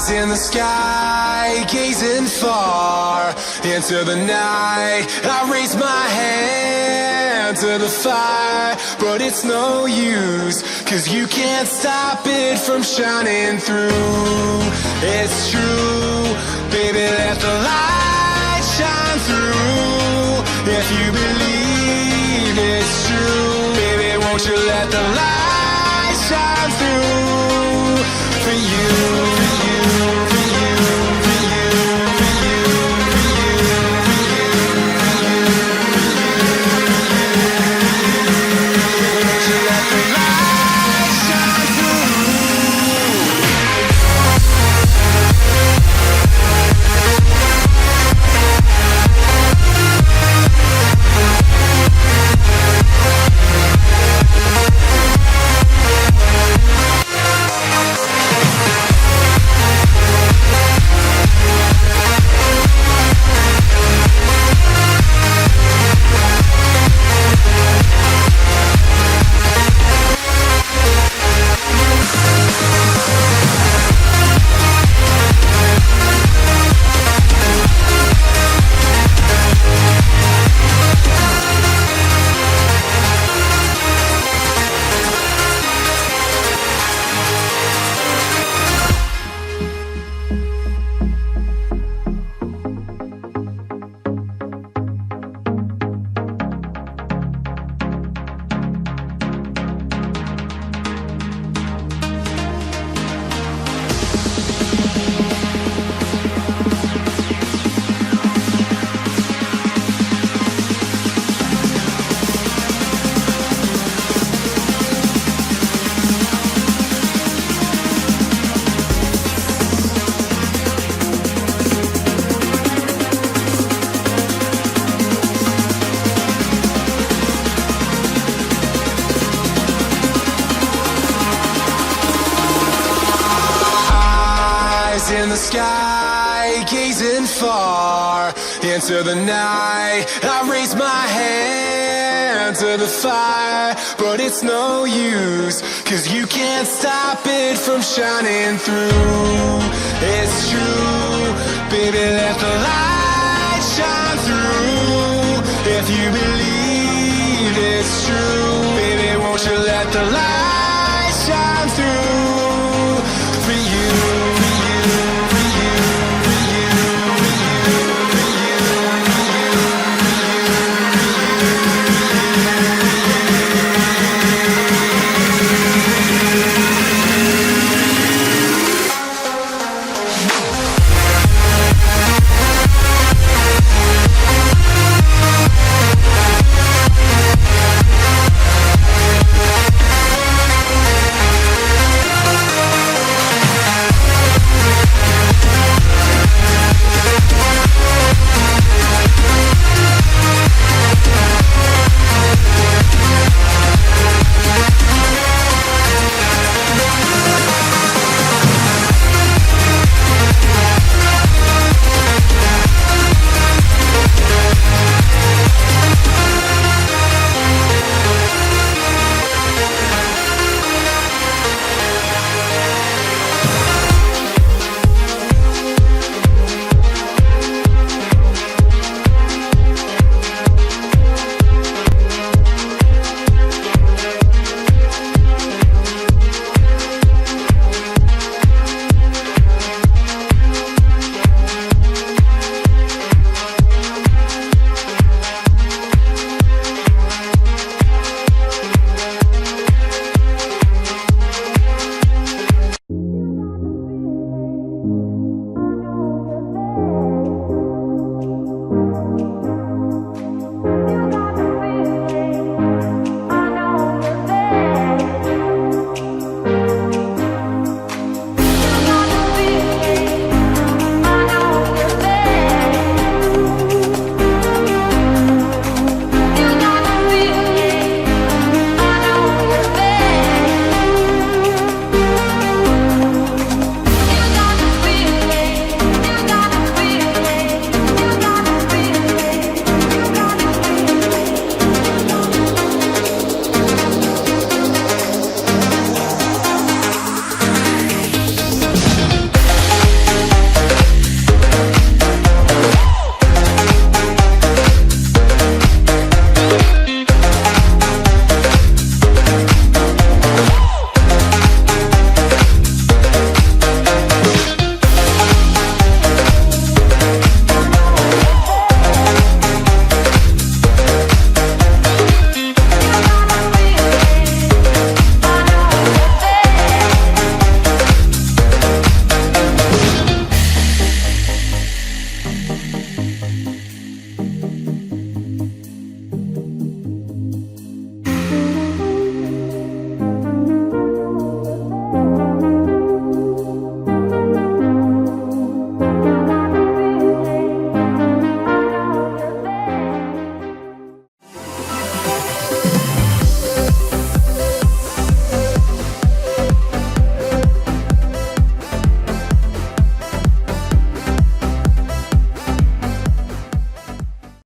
In the sky, gazing far into the night, I raise my hand to the fire, but it's no use, 'cause you can't stop it from shining through. It's true, baby, let the light shine through. If you believe it's true, baby, won't you let the light shine through for you. In the sky, gazing far into the night, I raise my hand to the fire, but it's no use, 'cause you can't stop it from shining through. It's true, baby, let the light shine through. If you believe